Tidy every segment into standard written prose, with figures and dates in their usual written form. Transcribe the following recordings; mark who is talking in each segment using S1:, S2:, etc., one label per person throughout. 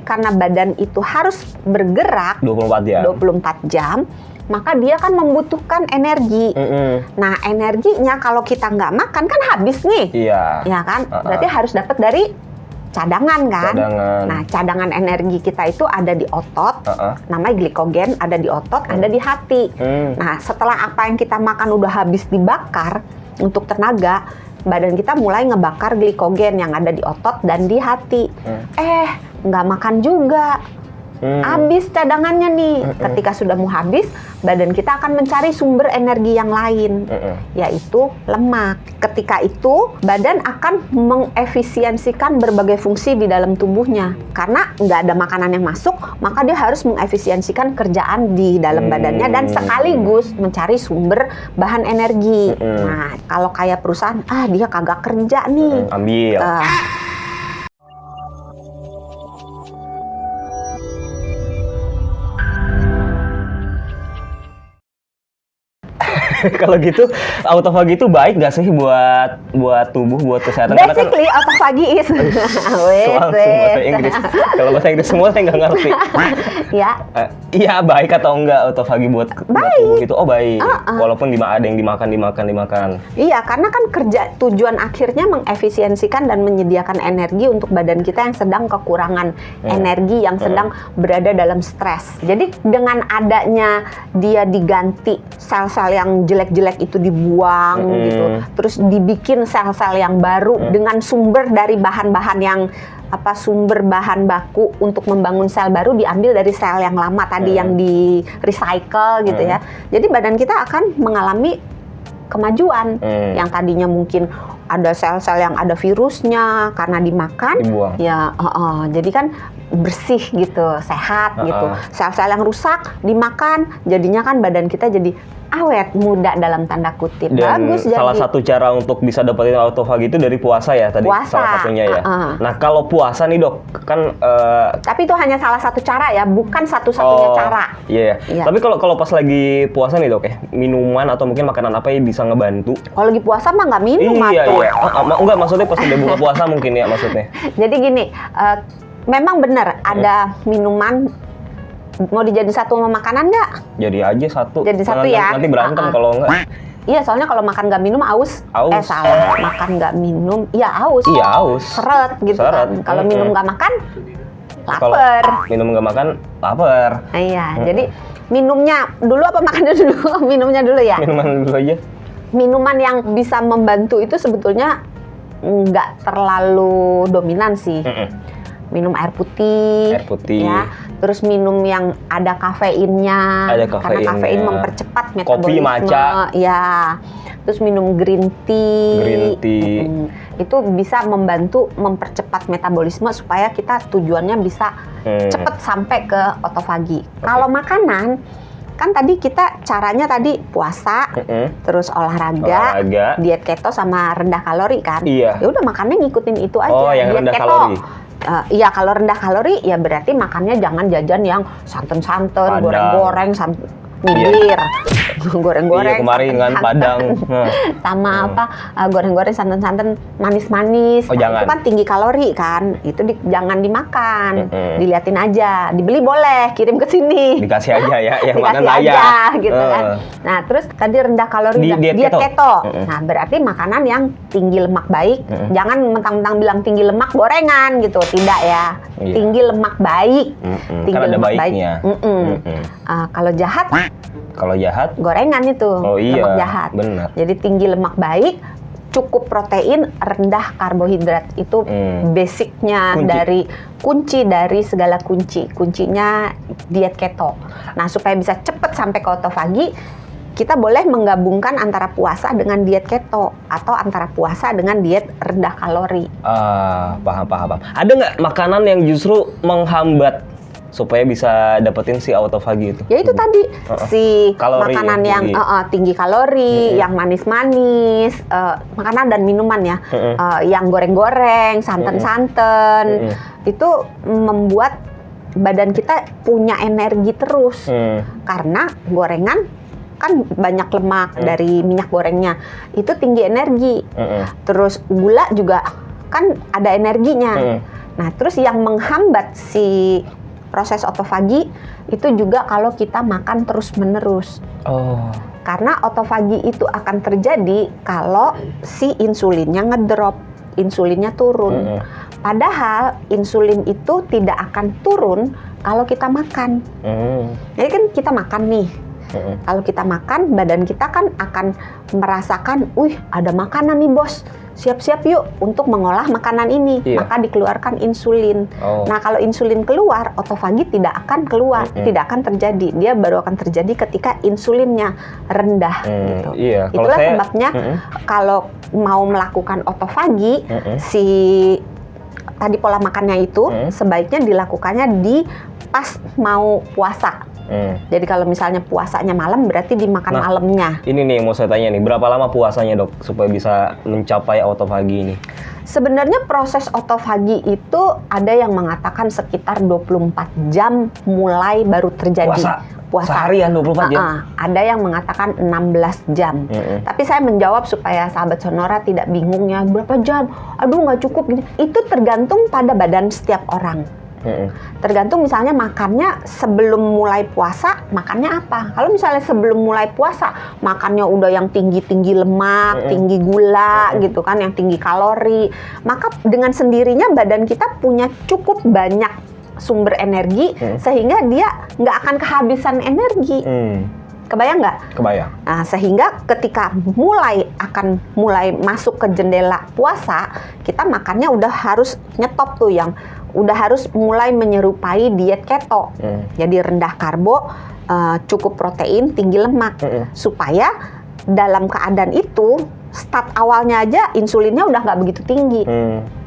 S1: karena badan itu harus bergerak
S2: 24 jam.
S1: 24 jam, maka dia kan membutuhkan energi. Nah, energinya kalau kita nggak makan kan habis nih.
S2: Iya.
S1: Ya kan? Berarti harus dapat dari cadangan kan?
S2: Cadangan.
S1: Nah, cadangan energi kita itu ada di otot, namanya glikogen, ada di otot, ada di hati. Nah, setelah apa yang kita makan udah habis dibakar untuk tenaga, badan kita mulai ngebakar glikogen yang ada di otot dan di hati. Nggak makan juga. Habis cadangannya nih. Ketika sudah mau habis, badan kita akan mencari sumber energi yang lain, yaitu lemak. Ketika itu, badan akan mengefisiensikan berbagai fungsi di dalam tubuhnya. Karena nggak ada makanan yang masuk, maka dia harus mengefisiensikan kerjaan di dalam badannya dan sekaligus mencari sumber bahan energi. Nah, kalau kayak perusahaan, dia kagak kerja nih.
S2: Ambil. Kalau gitu, autofagi itu baik nggak sih buat tubuh, buat kesehatan?
S1: Basically, autofagi is
S2: bahasa Inggris. Kalau bahasa Inggris semua saya nggak ngerti.
S1: Ya.
S2: Iya, baik atau enggak autofagi buat tubuh itu? Oh, baik. Walaupun ada yang dimakan.
S1: Iya, karena kan tujuan akhirnya mengefisiensikan dan menyediakan energi untuk badan kita yang sedang kekurangan energi, yang sedang berada dalam stres. Jadi dengan adanya dia diganti sel-sel yang jelek-jelek itu dibuang gitu, terus dibikin sel-sel yang baru dengan sumber dari bahan-bahan yang sumber bahan baku untuk membangun sel baru diambil dari sel yang lama tadi yang di recycle gitu ya. Jadi badan kita akan mengalami kemajuan yang tadinya mungkin ada sel-sel yang ada virusnya karena dimakan,
S2: dibuang.
S1: Ya, jadi kan bersih gitu, sehat gitu. Sel-sel yang rusak dimakan, jadinya kan badan kita jadi awet muda dalam tanda kutip.
S2: Dan
S1: bagus.
S2: Salah
S1: jadi
S2: satu cara untuk bisa dapetin autofagi itu dari puasa ya tadi.
S1: Puasa.
S2: Salah satunya ya. Nah, kalau puasa nih dok, kan
S1: tapi itu hanya salah satu cara ya, bukan satu-satunya cara.
S2: Iya. Tapi kalau pas lagi puasa nih dok minuman atau mungkin makanan apa yang bisa ngebantu? Kalau
S1: lagi puasa mah nggak minum
S2: Iya. Enggak, maksudnya pas udah buka puasa mungkin ya maksudnya.
S1: Jadi gini, memang benar ada minuman. Mau dijadiin satu sama makanan nggak?
S2: Jadi aja satu.
S1: Jadi satu ya.
S2: Nanti berantem kalau enggak.
S1: Iya, soalnya kalau makan nggak minum aus. Salah. Makan nggak minum, iya aus.
S2: Iya, aus.
S1: Seret gitu kan. Kalau minum nggak makan, lapar.
S2: Kalau minum nggak makan, lapar.
S1: Iya, jadi minumnya dulu apa makannya dulu? Minumnya dulu ya?
S2: Minuman dulu aja.
S1: Minuman yang bisa membantu itu sebetulnya nggak terlalu dominan sih. Minum air putih, ya. Terus minum yang ada kafeinnya, karena kafein mempercepat metabolisme.
S2: Kopi, matcha,
S1: ya. Terus minum green tea. Itu bisa membantu mempercepat metabolisme supaya kita tujuannya bisa cepat sampai ke autofagi. Kalau makanan, kan tadi kita caranya tadi puasa, terus olahraga, diet keto sama rendah kalori kan.
S2: Iya.
S1: Ya udah makannya ngikutin itu aja.
S2: Oh, yang
S1: diet
S2: rendah
S1: keto.
S2: kalori.
S1: Iya, kalau rendah kalori ya berarti makannya jangan jajan yang santan-santan, goreng-goreng, nyibir, goreng-goreng.
S2: Iya, kemarin kan Padang.
S1: Sama goreng-goreng, santan-santan, manis-manis.
S2: Jangan.
S1: Itu kan tinggi kalori kan. Itu jangan dimakan. Diliatin aja. Dibeli boleh, kirim ke sini.
S2: Dikasih aja ya, yang mana
S1: aja
S2: saya.
S1: gitu kan. Nah, terus tadi rendah kalori diet keto. Nah, berarti makanan yang tinggi lemak baik. Jangan mentang-mentang bilang tinggi lemak gorengan gitu. Tidak ya. Tinggi lemak baik. Tinggi
S2: kan ada
S1: lemak
S2: baiknya.
S1: Kalau jahat, gorengan itu. Lemak jahat.
S2: Benar.
S1: Jadi tinggi lemak baik, cukup protein, rendah karbohidrat. Itu basicnya kunci dari segala kuncinya diet keto. Nah, supaya bisa cepat sampai ke autofagi, kita boleh menggabungkan antara puasa dengan diet keto atau antara puasa dengan diet rendah kalori.
S2: Paham. Ada nggak makanan yang justru menghambat supaya bisa dapetin si autofagi itu?
S1: Ya itu tadi
S2: kalori,
S1: makanan yang tinggi kalori, yang manis-manis, makanan dan minuman ya, yang goreng-goreng, santan-santan, itu membuat badan kita punya energi terus, karena gorengan kan banyak lemak dari minyak gorengnya, itu tinggi energi. Terus gula juga kan ada energinya. Nah, terus yang menghambat si proses otofagi itu juga kalau kita makan terus-menerus. Karena otofagi itu akan terjadi kalau si insulinnya ngedrop, insulinnya turun. Padahal insulin itu tidak akan turun kalau kita makan. Jadi kan kita makan nih. Kalau kita makan, badan kita kan akan merasakan, wih ada makanan nih bos, siap-siap yuk untuk mengolah makanan ini. Maka dikeluarkan insulin. Nah kalau insulin keluar, otofagi tidak akan keluar, tidak akan terjadi. Dia baru akan terjadi ketika insulinnya rendah. Gitu. Itulah sebabnya kalau mau melakukan otofagi, si tadi pola makannya itu sebaiknya dilakukannya di pas mau puasa. Jadi kalau misalnya puasanya malam berarti dimakan malamnya.
S2: Ini nih mau saya tanya nih, berapa lama puasanya dok supaya bisa mencapai autofagi ini?
S1: Sebenarnya proses autofagi itu ada yang mengatakan sekitar 24 jam mulai baru terjadi. Puasa
S2: seharian 24 jam?
S1: Ada yang mengatakan 16 jam. Tapi saya menjawab supaya sahabat Sonora tidak bingung ya, berapa jam? Aduh nggak cukup. Itu tergantung pada badan setiap orang. Tergantung misalnya makannya sebelum mulai puasa makannya apa. Kalau misalnya sebelum mulai puasa makannya udah yang tinggi-tinggi lemak, tinggi gula gitu kan, yang tinggi kalori, maka dengan sendirinya badan kita punya cukup banyak sumber energi sehingga dia nggak akan kehabisan energi. Kebayang nggak?
S2: Kebayang.
S1: Nah, sehingga ketika mulai masuk ke jendela puasa, kita makannya udah harus nyetop tuh, yang udah harus mulai menyerupai diet keto. Jadi rendah karbo, cukup protein, tinggi lemak. Supaya dalam keadaan itu, start awalnya aja insulinnya udah nggak begitu tinggi.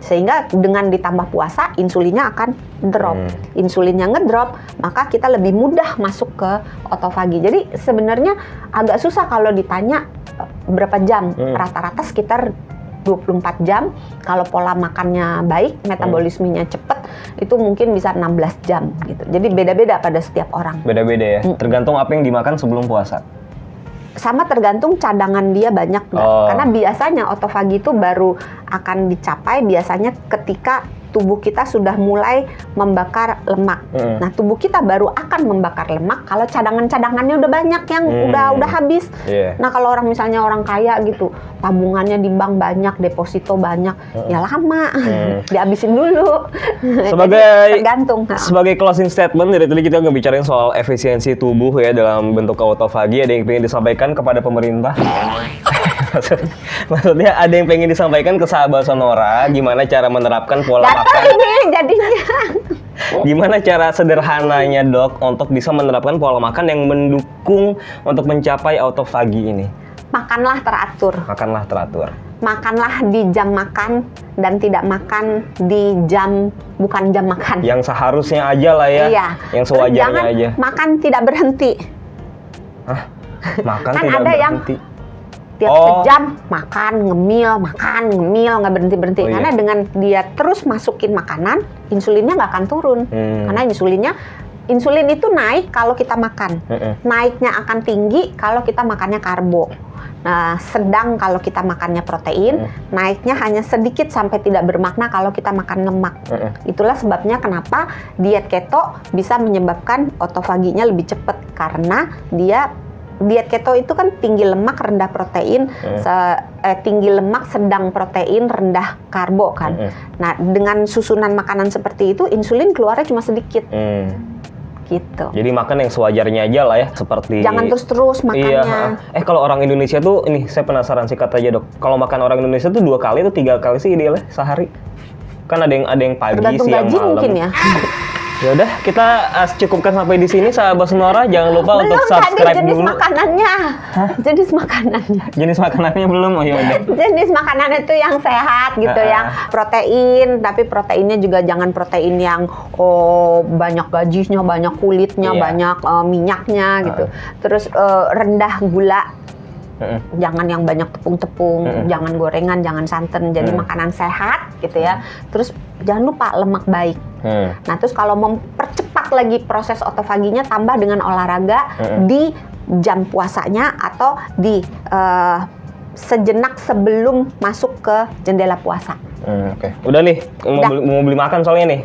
S1: Sehingga dengan ditambah puasa, insulinnya akan drop. Insulinnya ngedrop, maka kita lebih mudah masuk ke autofagi. Jadi sebenarnya agak susah kalau ditanya berapa jam. Rata-rata sekitar 24 jam. Kalau pola makannya baik, metabolismenya cepat, itu mungkin bisa 16 jam gitu. Jadi beda-beda pada setiap orang.
S2: Beda-beda ya? Tergantung apa yang dimakan sebelum puasa?
S1: Sama tergantung cadangan dia banyak nggak. Karena biasanya autofagi itu baru akan dicapai biasanya ketika tubuh kita sudah mulai membakar lemak. Nah, tubuh kita baru akan membakar lemak kalau cadangan-cadangannya udah banyak yang udah habis. Nah, kalau orang misalnya orang kaya gitu, tabungannya di bank banyak, deposito banyak, ya lama dihabisin dulu. Tergantung.
S2: Sebagai closing statement dari tadi kita ngebicarain soal efisiensi tubuh ya dalam bentuk autofagi. Ada yang ingin disampaikan kepada pemerintah? Maksudnya ada yang pengen disampaikan ke sahabat Sonora gimana cara menerapkan pola makan
S1: ini jadinya.
S2: Gimana cara sederhananya dok untuk bisa menerapkan pola makan yang mendukung untuk mencapai autofagi ini?
S1: Makanlah teratur.
S2: Makanlah teratur.
S1: Makanlah di jam makan dan tidak makan di jam bukan jam makan.
S2: Yang seharusnya aja lah ya.
S1: Iya.
S2: Yang sewajarnya
S1: jangan
S2: aja.
S1: Makan tidak berhenti.
S2: Makan
S1: kan
S2: tidak
S1: ada
S2: berhenti.
S1: Yang tiap sejam makan, ngemil, nggak berhenti-berhenti. Karena dengan dia terus masukin makanan, insulinnya nggak akan turun. Karena insulin itu naik kalau kita makan. Naiknya akan tinggi kalau kita makannya karbo. Nah, sedang kalau kita makannya protein, naiknya hanya sedikit sampai tidak bermakna kalau kita makan lemak. Itulah sebabnya kenapa diet keto bisa menyebabkan autofaginya lebih cepat. Karena diet keto itu kan tinggi lemak, rendah protein, tinggi lemak, sedang protein, rendah karbo kan. Nah, dengan susunan makanan seperti itu, insulin keluarnya cuma sedikit. Gitu.
S2: Jadi makan yang sewajarnya aja lah ya, seperti
S1: jangan terus-terus makannya.
S2: Iya. Kalau orang Indonesia tuh, ini saya penasaran sih kata aja dok. Kalau makan orang Indonesia tuh 2 kali atau 3 kali sih idealnya sehari? Kan ada yang pagi,
S1: tergantung
S2: siang,
S1: gaji
S2: malam.
S1: Mungkin ya.
S2: Ya udah, kita cukupkan sampai di sini sahabat Sonora. Jangan lupa untuk subscribe
S1: jenis
S2: dulu.
S1: Makanannya. Jenis makanannya.
S2: Jenis makanannya belum. Oh ya udah.
S1: Jenis makanan itu yang sehat gitu, yang protein, tapi proteinnya juga jangan protein yang banyak gajinya, banyak kulitnya, banyak minyaknya gitu. Terus rendah gula. Jangan yang banyak tepung-tepung, jangan gorengan, jangan santan. Jadi makanan sehat gitu ya. Terus jangan lupa lemak baik. Nah, terus kalau mempercepat lagi proses autofaginya, tambah dengan olahraga di jam puasanya atau di sejenak sebelum masuk ke jendela puasa.
S2: Oke. Udah nih, mau beli makan soalnya nih.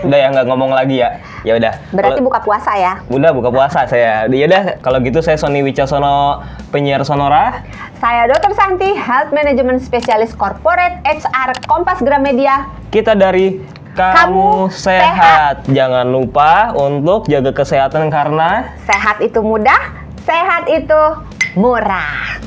S2: Udah ya nggak ngomong lagi ya. Ya udah.
S1: Berarti buka puasa ya?
S2: Udah buka puasa saya. Ya udah, kalau gitu saya Sony Wicaksono, penyiar Sonora.
S1: Saya Dr. Santi, Health Management Specialist Corporate HR Kompas Gramedia.
S2: Kita dari Kamu Sehat. Jangan lupa untuk jaga kesehatan karena
S1: sehat itu mudah, sehat itu murah.